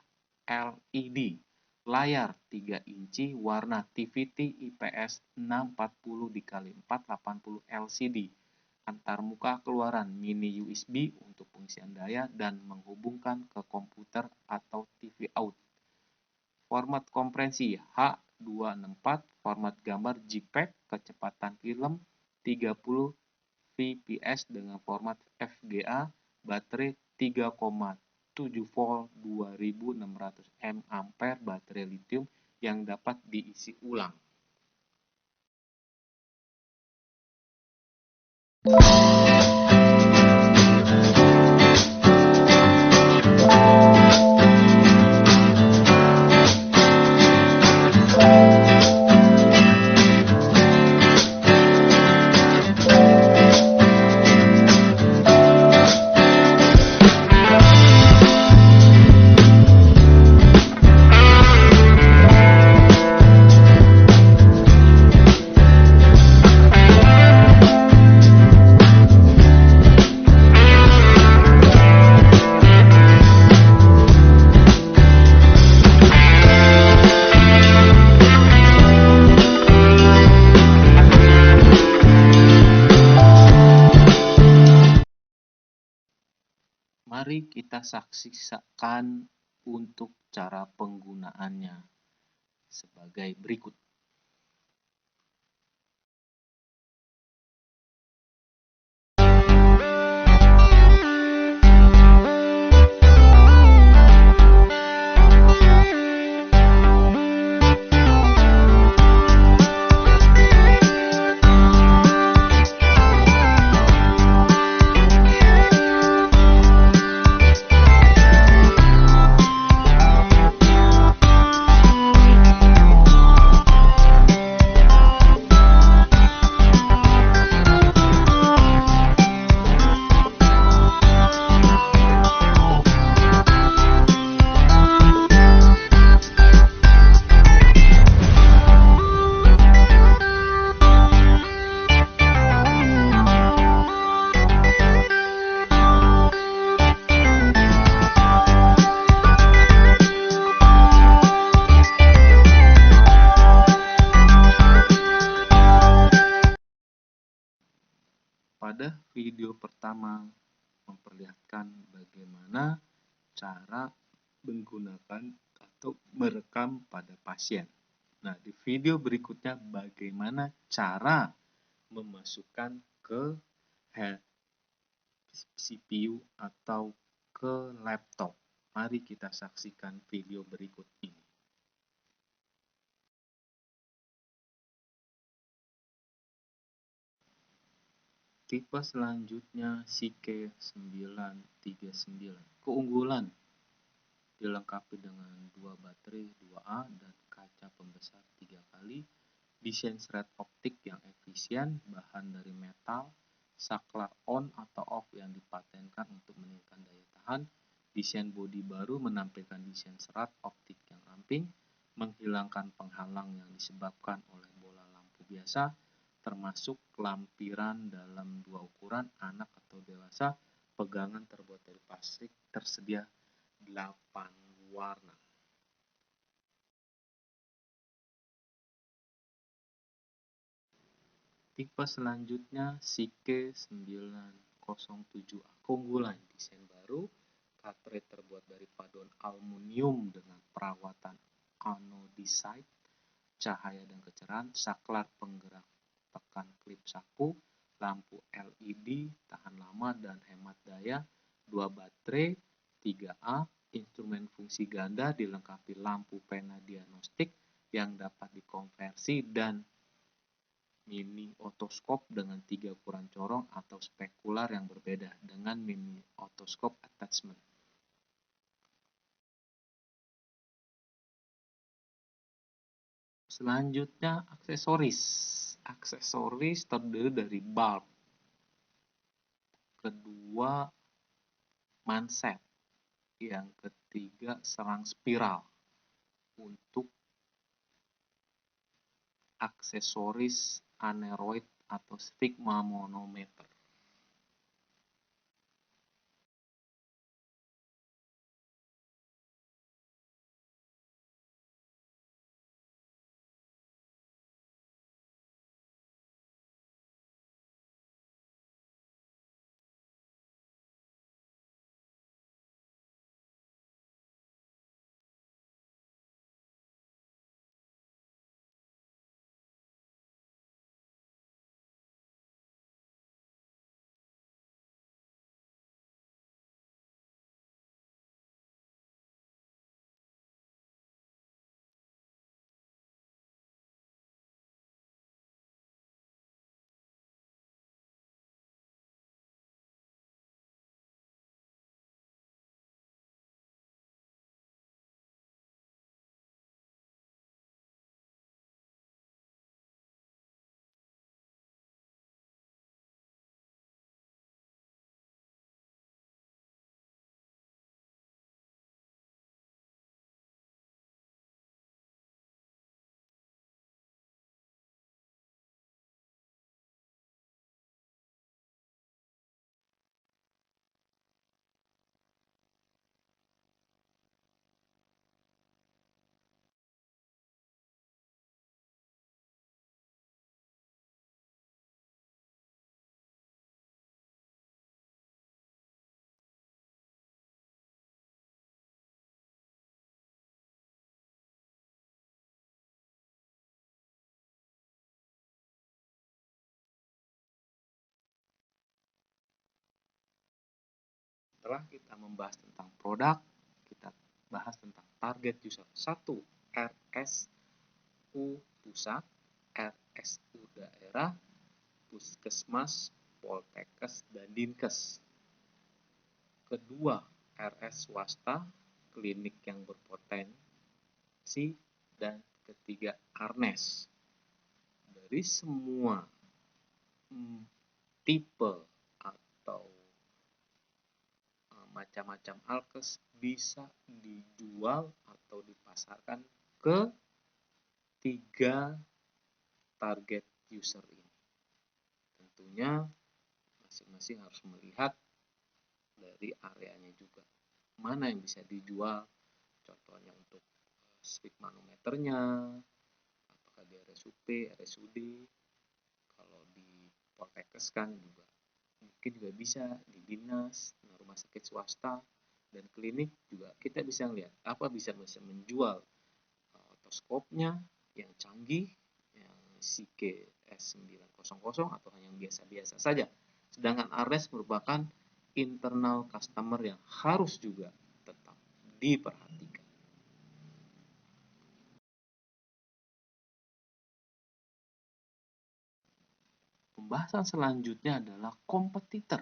LED, layar 3 inci, warna TFT IPS 640x480 LCD, antarmuka keluaran mini USB untuk pengisian daya dan menghubungkan ke komputer atau TV out. Format kompresi H264, format gambar JPEG, kecepatan film 30 fps dengan format FGA, baterai 3,7 volt 2600 mAh, baterai lithium yang dapat diisi ulang. Mari kita saksikan untuk cara penggunaannya sebagai berikut. Pada video pertama memperlihatkan bagaimana cara menggunakan atau merekam pada pasien. Nah, di video berikutnya bagaimana cara memasukkan ke CPU atau ke laptop. Mari kita saksikan video berikut ini. Tipe selanjutnya CK939. Keunggulan dilengkapi dengan 2 baterai 2A dan kaca pembesar 3 kali, desain thread optik yang efisien, bahan dari metal, saklar on atau off yang dipatenkan untuk meningkatkan daya tahan, desain bodi baru menampilkan desain serat optik yang ramping, menghilangkan penghalang yang disebabkan oleh bola lampu biasa, termasuk lampiran dalam 2 ukuran, anak atau dewasa, pegangan terbuat dari plastik, tersedia 8 warna. Tipe selanjutnya CK907A. Keunggulan desain baru, cartridge terbuat dari paduan aluminium dengan perawatan anodisite, cahaya dan kecerahan, saklar penggerak tekan klip saku, lampu LED, tahan lama dan hemat daya, 2 baterai, 3A, instrumen fungsi ganda dilengkapi lampu pena diagnostik yang dapat dikonversi dan mini otoskop dengan 3 ukuran corong atau spekular yang berbeda dengan mini otoskop attachment. Selanjutnya aksesoris. Aksesoris terdiri dari bulb. Kedua manset. Yang ketiga serang spiral. Untuk aksesoris aneroid atau sphygmomanometer. Setelah kita membahas tentang produk, kita bahas tentang target user. 1. RSU pusat, RSU daerah, puskesmas, poltekkes, dan dinkes. Kedua, RS swasta, klinik yang berpotensi, dan ketiga, ARNES. Dari semua tipe atau macam-macam alkes bisa dijual atau dipasarkan ke 3 target user ini. Tentunya masing-masing harus melihat dari areanya juga. Mana yang bisa dijual, contohnya untuk sphygmanometernya, apakah di RSUP, RSUD, kalau di poltekkes kan juga mungkin juga bisa di dinas, rumah sakit swasta, dan klinik juga kita bisa lihat apa bisa menjual otoskopnya yang canggih, yang Seagate S900 atau yang biasa-biasa saja. Sedangkan ARES merupakan internal customer yang harus juga tetap diperhatikan. Pembahasan selanjutnya adalah kompetitor.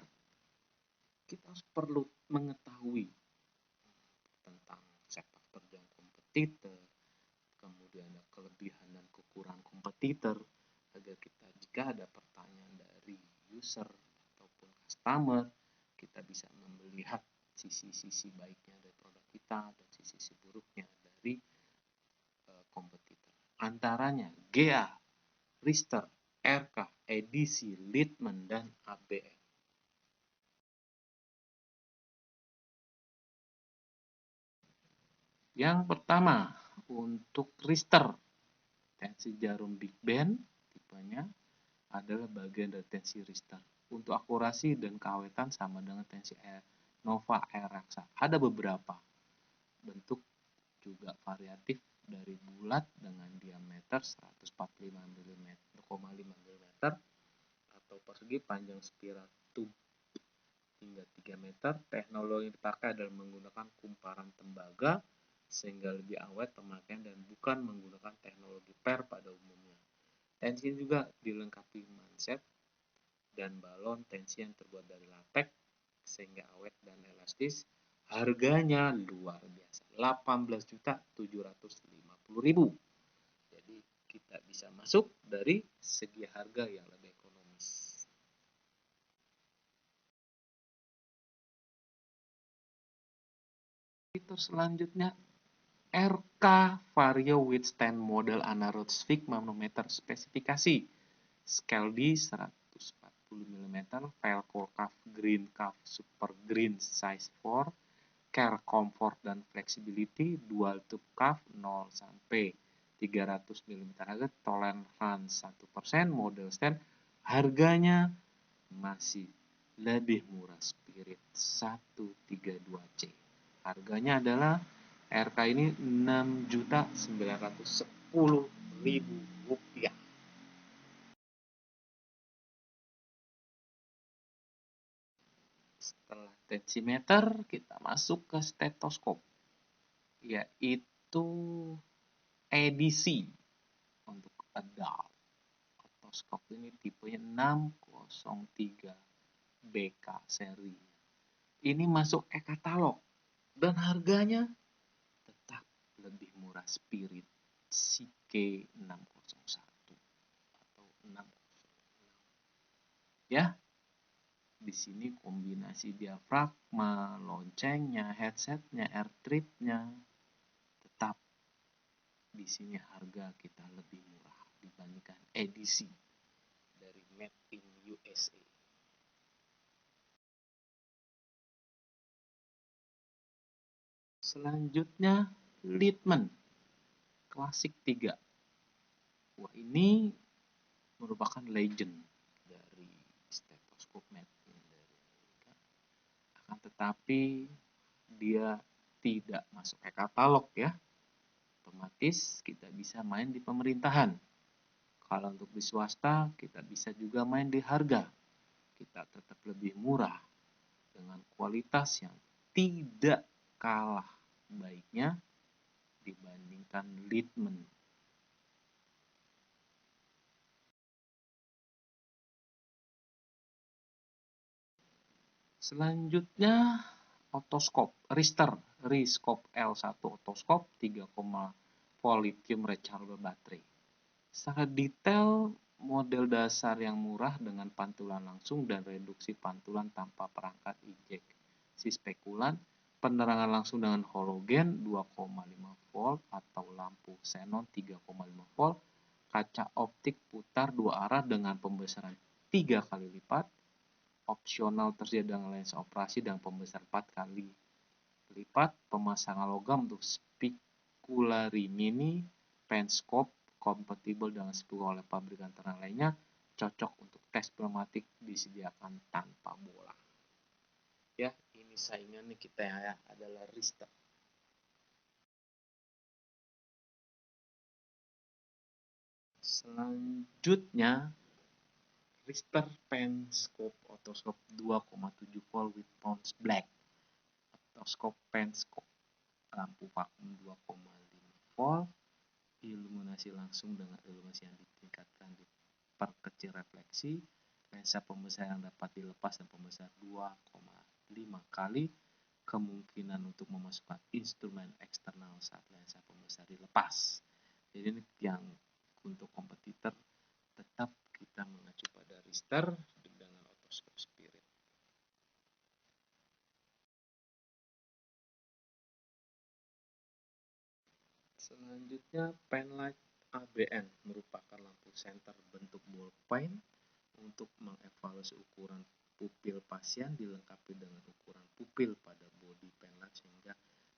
Kita harus perlu mengetahui tentang sepak terjang kompetitor, kemudian ada kelebihan dan kekurangan kompetitor, agar kita jika ada pertanyaan dari user ataupun customer, kita bisa melihat sisi-sisi baiknya dari produk kita dan sisi-sisi buruknya dari kompetitor. Antaranya GA, Rister, RK, Edisi, Litman, dan ABM. Yang pertama, untuk Rister, tensi jarum Big Band, tipenya adalah bagian dari tensi Richter. Untuk akurasi dan keawetan sama dengan tensi Nova Air Raksa. Ada beberapa bentuk juga variatif dari bulat dengan diameter 145 mm, 0,5 mm atau persegi panjang spiral tube hingga 3 meter. Teknologi yang dipakai adalah menggunakan kumparan tembaga sehingga lebih awet pemakaian dan bukan menggunakan teknologi per pada umumnya. Tensi juga dilengkapi manset dan balon tensi yang terbuat dari latex sehingga awet dan elastis. Harganya luar biasa, 18.750.000. Jadi kita bisa masuk dari segi harga yang lebih ekonomis. Fitur selanjutnya RK Vario Withstand Model Anaerobic Manometer spesifikasi scale D 140 mm, Velcro Cuff Green Cuff Super Green Size 4, Care Comfort dan Flexibility, Dual Tube Cuff 0 sampai 300 mm harga, tolerance 1%, model stand, harganya masih lebih murah Spirit 132C. Harganya adalah RK ini Rp6.910.000. Setelah tensimeter, kita masuk ke stetoskop, yaitu edisi untuk adult. Stetoskop ini tipenya 603 BK seri. Ini masuk e-katalog dan harganya tetap lebih murah Spirit CK601 atau 606. Ya, di sini kombinasi diafragma, loncengnya, headsetnya, air tripnya, tetap di sini harga kita lebih murah dibandingkan edisi dari Made in USA. Selanjutnya Litman Classic 3. Wah, ini merupakan legend dari stetoskop Made in dari Amerika. Akan tetapi dia tidak masuk ke katalog ya. Otomatis kita bisa main di pemerintahan. Kalau untuk di swasta kita bisa juga main di harga. Kita tetap lebih murah dengan kualitas yang tidak kalah baiknya dibandingkan Litman. Selanjutnya otoskop Rister Riscope L1 otoskop 3, volt lithium rechargeable baterai. Secara detail model dasar yang murah dengan pantulan langsung dan reduksi pantulan tanpa perangkat injeksi spekulan, penerangan langsung dengan halogen 2,5 volt atau lampu xenon 3,5 volt, kaca optik putar 2 arah dengan pembesaran 3 kali lipat, opsional tersedia dengan lensa operasi dan pembesar 4 kali lipat, pemasangan logam untuk speculari mini, penscope kompatibel dengan spikul oleh pabrikan terang lainnya, cocok untuk tes pneumatik disediakan tanpa bola. Ya, ini saingan nih kita ya, adalah Richter. Selanjutnya, Richter Penscope Otoscope 2,7 volt with Pons Black. Otoscope Penscope, lampu vakum 2,5 volt, iluminasi langsung dengan iluminasi yang ditingkatkan diperkecil refleksi, lensa pembesar yang dapat dilepas dan pembesar 2,5 kali, kemungkinan untuk memasukkan instrumen eksternal saat lensa pembesar dilepas. Jadi ini yang untuk kompetitor tetap kita mengacu pada Richter dengan Otoscope Spirit. Selanjutnya, Penlight ABN merupakan lampu senter bentuk ballpoint untuk mengevaluasi ukuran pupil pasien, dilengkapi dengan ukuran pupil pada bodi penlight sehingga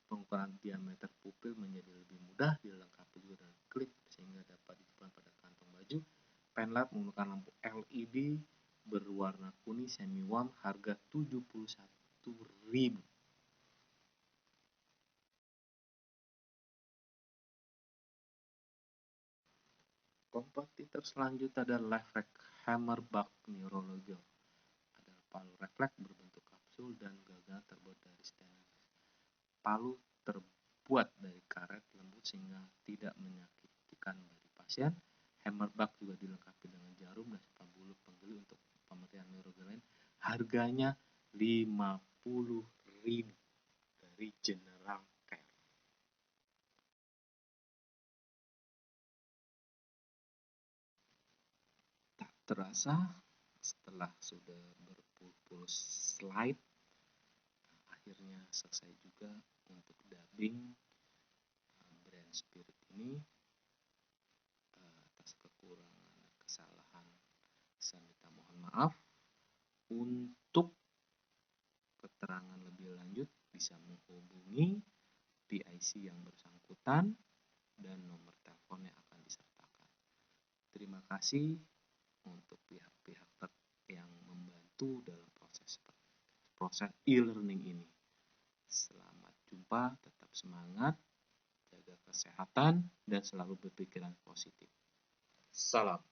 pengukuran diameter pupil menjadi lebih mudah, dilengkapi juga dengan klip sehingga dapat dipasang pada kantong baju. Penlight menggunakan lampu LED berwarna kuning semi warm, harga 71.000. Kompetitor selanjutnya adalah Reflex Hammerbach Neurological. Adalah palu refleks berbentuk kapsul dan gagal terbuat dari stainless. Palu terbuat dari karet lembut sehingga tidak menyakitkan bagi pasien. Hammerbach juga dilengkapi dengan jarum dan bulu penggeli untuk pemeriksaan neurologi. Harganya 50.000 dari General Care. Tak terasa setelah sudah berpuluh-puluh slide, akhirnya selesai juga untuk dubbing brand Spirit ini. Atas kekurangan dan kesalahan saya minta mohon maaf. Untuk keterangan lebih lanjut bisa menghubungi PIC yang bersangkutan dan nomor telepon yang akan disertakan. Terima kasih untuk pihak-pihak yang membantu dalam proses e-learning ini. Selamat jumpa, tetap semangat, jaga kesehatan, dan selalu berpikiran positif. Salam.